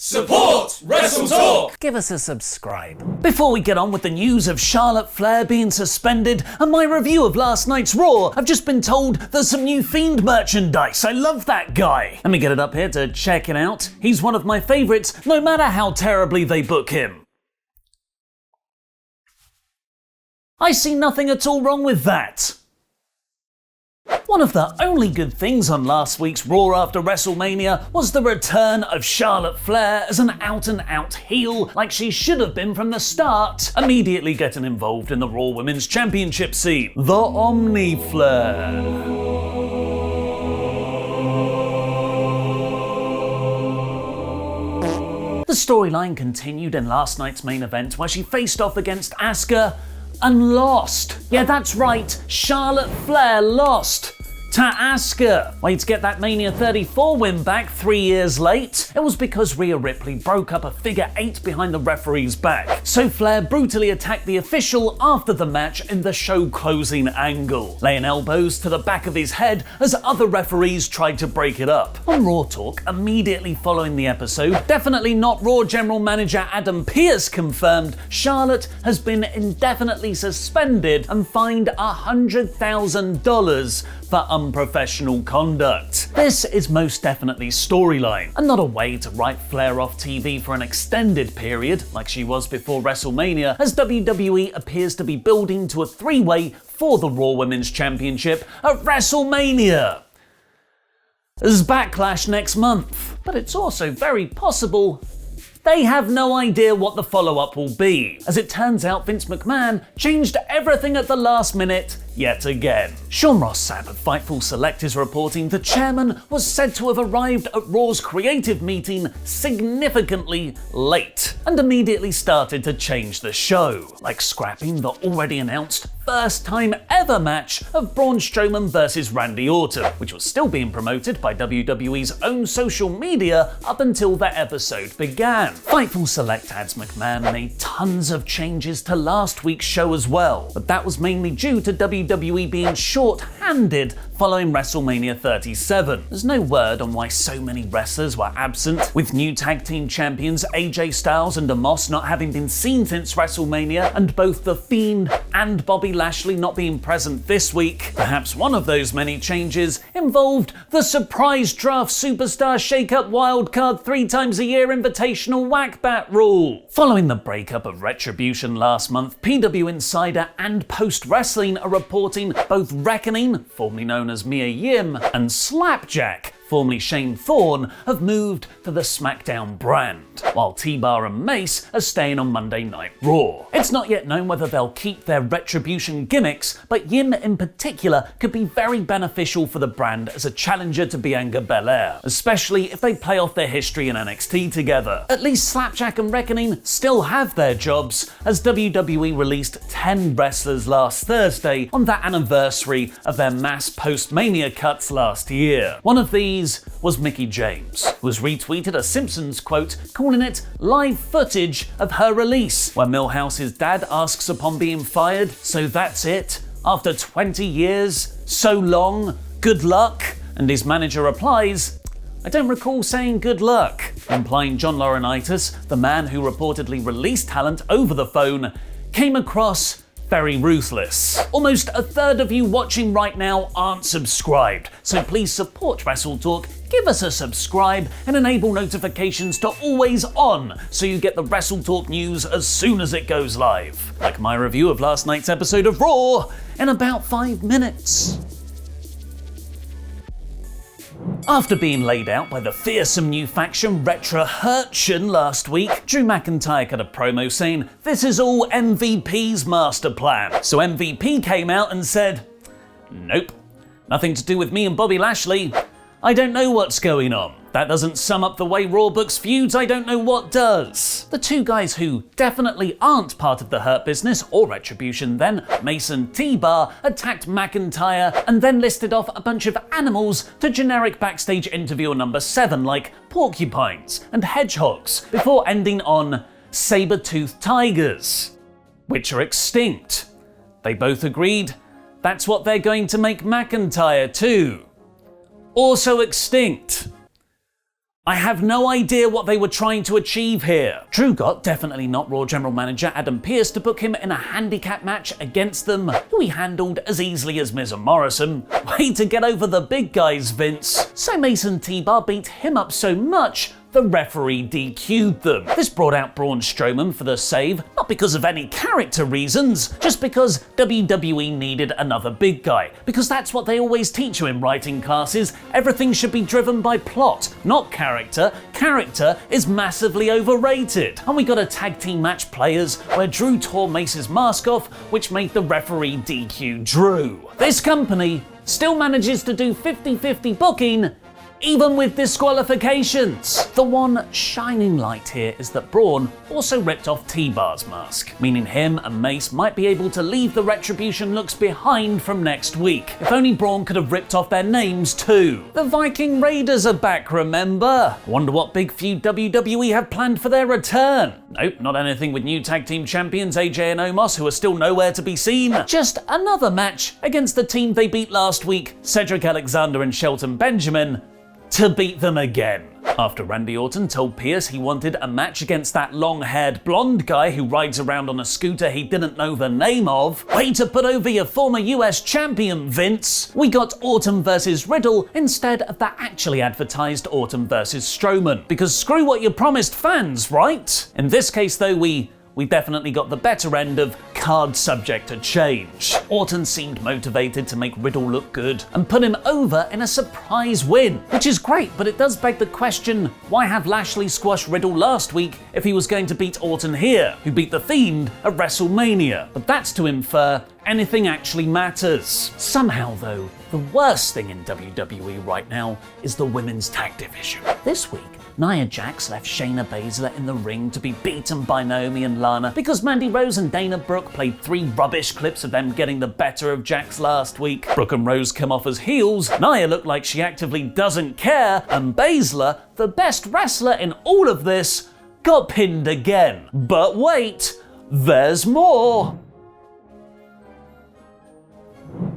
Support WrestleTalk! Give us a subscribe. Before we get on with the news of Charlotte Flair being suspended and my review of last night's Raw, I've just been told there's some new Fiend merchandise. I love that guy. Let me get it up here to check it out. He's one of my favourites, no matter how terribly they book him. I see nothing at all wrong with that. One of the only good things on last week's Raw after WrestleMania was the return of Charlotte Flair as an out-and-out heel like she should have been from the start, immediately getting involved in the Raw Women's Championship scene. The Omni Flair. The storyline continued in last night's main event where she faced off against Asuka and lost. Yeah, that's right, Charlotte Flair lost to Asuka. Way to get that Mania 34 win back 3 years late. It was because Rhea Ripley broke up a figure 8 behind the referee's back. So Flair brutally attacked the official after the match in the show closing angle, laying elbows to the back of his head as other referees tried to break it up. On Raw Talk, immediately following the episode, definitely not Raw General Manager Adam Pearce confirmed Charlotte has been indefinitely suspended and fined $100,000 for unprofessional conduct. This is most definitely storyline, and not a way to write Flair off TV for an extended period, like she was before WrestleMania, as WWE appears to be building to a three-way for the Raw Women's Championship at WrestleMania. There's Backlash next month, but it's also very possible they have no idea what the follow-up will be. As it turns out, Vince McMahon changed everything at the last minute yet again. Sean Ross Sapp of Fightful Select is reporting the chairman was said to have arrived at Raw's creative meeting significantly late and immediately started to change the show, like scrapping the already announced first time ever match of Braun Strowman versus Randy Orton, which was still being promoted by WWE's own social media up until the episode began. Fightful Select adds McMahon made tons of changes to last week's show as well, but that was mainly due to WWE being short-handed following WrestleMania 37. There's no word on why so many wrestlers were absent, with new tag team champions AJ Styles and Omos not having been seen since WrestleMania, and both The Fiend and Bobby Lashley not being present this week. Perhaps one of those many changes involved the surprise draft superstar shake-up wildcard 3 times a year invitational whack-bat rule. Following the breakup of Retribution last month, PW Insider and Post Wrestling are reporting both Reckoning, formerly known as Mia Yim, and Slapjack, formerly Shane Thorne, have moved to the SmackDown brand, while T-Bar and Mace are staying on Monday Night Raw. It's not yet known whether they'll keep their Retribution gimmicks, but Yim in particular could be very beneficial for the brand as a challenger to Bianca Belair, especially if they play off their history in NXT together. At least Slapjack and Reckoning still have their jobs, as WWE released 10 wrestlers last Thursday on the anniversary of their mass post-Mania cuts last year. One of these was Mickie James, who has retweeted a Simpsons quote calling it live footage of her release, where Milhouse's dad asks upon being fired, "So that's it? After 20 years? So long? Good luck?" And his manager replies, "I don't recall saying good luck," implying John Laurinaitis, the man who reportedly released talent over the phone, came across very ruthless. Almost a third of you watching right now aren't subscribed, so please support WrestleTalk, give us a subscribe, and enable notifications to always on so you get the WrestleTalk news as soon as it goes live. Like my review of last night's episode of Raw in about 5 minutes. After being laid out by the fearsome new faction Retribution last week, Drew McIntyre cut a promo saying this is all MVP's master plan. So MVP came out and said, "Nope, nothing to do with me and Bobby Lashley. I don't know what's going on. That doesn't sum up the way Raw books feuds, I don't know what does." The two guys who definitely aren't part of the Hurt Business or Retribution then, Mace and T-Bar, attacked McIntyre and then listed off a bunch of animals to generic backstage interviewer number 7 like porcupines and hedgehogs, before ending on saber-toothed tigers, which are extinct. They both agreed that's what they're going to make McIntyre too. Also extinct. I have no idea what they were trying to achieve here. Drew got definitely not Raw General Manager Adam Pearce to book him in a handicap match against them, who he handled as easily as Miz and Morrison. Way to get over the big guys, Vince. So Mason T-Bar beat him up so much, the referee DQ'd them. This brought out Braun Strowman for the save, not because of any character reasons, just because WWE needed another big guy. Because that's what they always teach you in writing classes. Everything should be driven by plot, not character. Character is massively overrated. And we got a tag team match players where Drew tore Mace's mask off, which made the referee DQ Drew. This company still manages to do 50-50 booking, even with disqualifications. The one shining light here is that Braun also ripped off T-Bar's mask, meaning him and Mace might be able to leave the Retribution looks behind from next week. If only Braun could have ripped off their names too. The Viking Raiders are back, remember? Wonder what big feud WWE have planned for their return. Nope, not anything with new tag team champions AJ and Omos, who are still nowhere to be seen. Just another match against the team they beat last week, Cedric Alexander and Shelton Benjamin, to beat them again. After Randy Orton told Pearce he wanted a match against that long-haired blonde guy who rides around on a scooter he didn't know the name of. Way to put over your former US champion, Vince. We got Orton versus Riddle instead of that actually advertised Orton versus Strowman. Because screw what you promised fans, right? In this case though, we definitely got the better end of card subject to change. Orton seemed motivated to make Riddle look good and put him over in a surprise win, which is great, but it does beg the question, why have Lashley squash Riddle last week if he was going to beat Orton here, who beat The Fiend at WrestleMania? But that's to infer anything actually matters. Somehow though, the worst thing in WWE right now is the women's tag division. This week, Nia Jax left Shayna Baszler in the ring to be beaten by Naomi and Lana because Mandy Rose and Dana Brooke played 3 rubbish clips of them getting the better of Jax last week. Brooke and Rose come off as heels, Nia looked like she actively doesn't care, and Baszler, the best wrestler in all of this, got pinned again. But wait, there's more!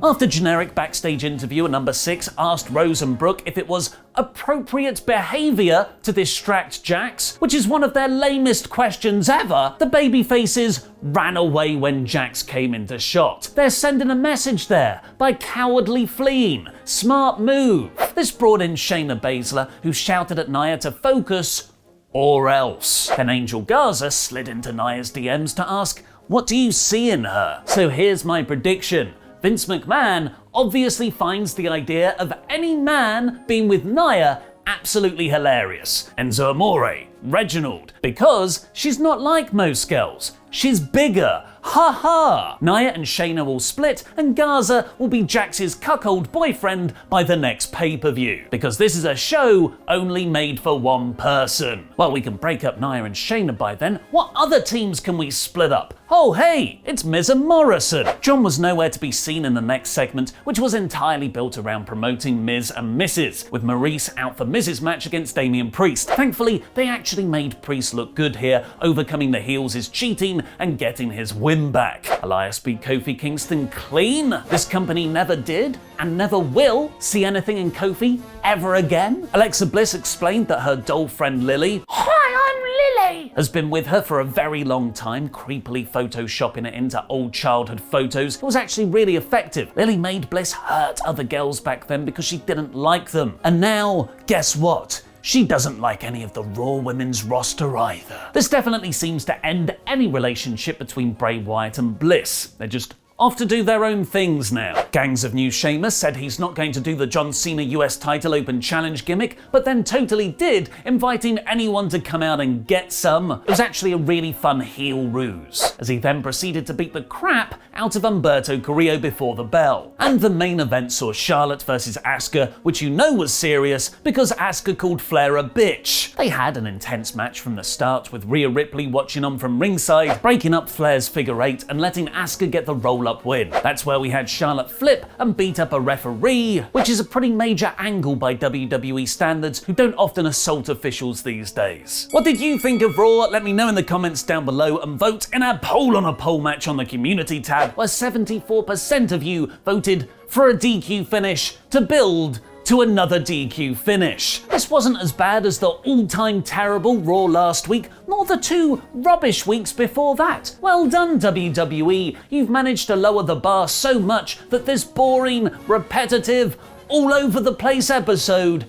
After generic backstage interviewer number 6 asked Rose and Brooke if it was appropriate behavior to distract Jax, which is one of their lamest questions ever, the babyfaces ran away when Jax came into shot. They're sending a message there by cowardly fleeing. Smart move. This brought in Shayna Baszler, who shouted at Nia to focus or else. Then Angel Garza slid into Nia's DMs to ask, what do you see in her? So here's my prediction. Vince McMahon obviously finds the idea of any man being with Nia absolutely hilarious. Enzo Amore, Reginald, because she's not like most girls. She's bigger. Ha ha! Nia and Shayna will split, and Garza will be Jax's cuckold boyfriend by the next pay-per-view. Because this is a show only made for one person. Well, we can break up Nia and Shayna by then. What other teams can we split up? Oh hey, it's Miz and Morrison. John was nowhere to be seen in the next segment, which was entirely built around promoting Miz and Mrs., with Maurice out for Miz's match against Damian Priest. Thankfully, they actually made Priest look good here, overcoming the heels is cheating and getting his win back. Elias beat Kofi Kingston clean. This company never did and never will see anything in Kofi ever again. Alexa Bliss explained that her doll friend Lily, hi, I'm Lily, has been with her for a very long time, creepily photoshopping it into old childhood photos. It was actually really effective. Lily made Bliss hurt other girls back then because she didn't like them. And now, guess what? She doesn't like any of the Raw women's roster either. This definitely seems to end any relationship between Bray Wyatt and Bliss. They're just off to do their own things now. Gangs of New Sheamus said he's not going to do the John Cena US title open challenge gimmick, but then totally did, inviting anyone to come out and get some. It was actually a really fun heel ruse, as he then proceeded to beat the crap out of Humberto Carrillo before the bell. And the main event saw Charlotte versus Asuka, which you know was serious because Asuka called Flair a bitch. They had an intense match from the start, with Rhea Ripley watching on from ringside, breaking up Flair's figure 8 and letting Asuka get the roll-up win. That's where we had Charlotte flip and beat up a referee, which is a pretty major angle by WWE standards, who don't often assault officials these days. What did you think of Raw? Let me know in the comments down below and vote in our poll on a poll match on the community tab, where 74% of you voted for a DQ finish to build to another DQ finish. This wasn't as bad as the all-time terrible Raw last week, nor the 2 rubbish weeks before that. Well done, WWE. You've managed to lower the bar so much that this boring, repetitive, all over the place episode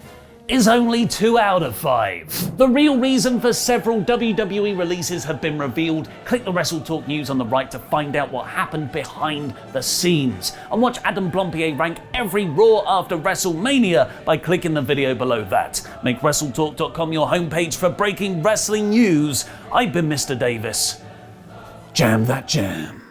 is only 2 out of 5. The real reason for several WWE releases have been revealed. Click the WrestleTalk news on the right to find out what happened behind the scenes. And watch Adam Blompier rank every Raw after WrestleMania by clicking the video below that. Make WrestleTalk.com your homepage for breaking wrestling news. I've been Mr. Davis. Jam that jam.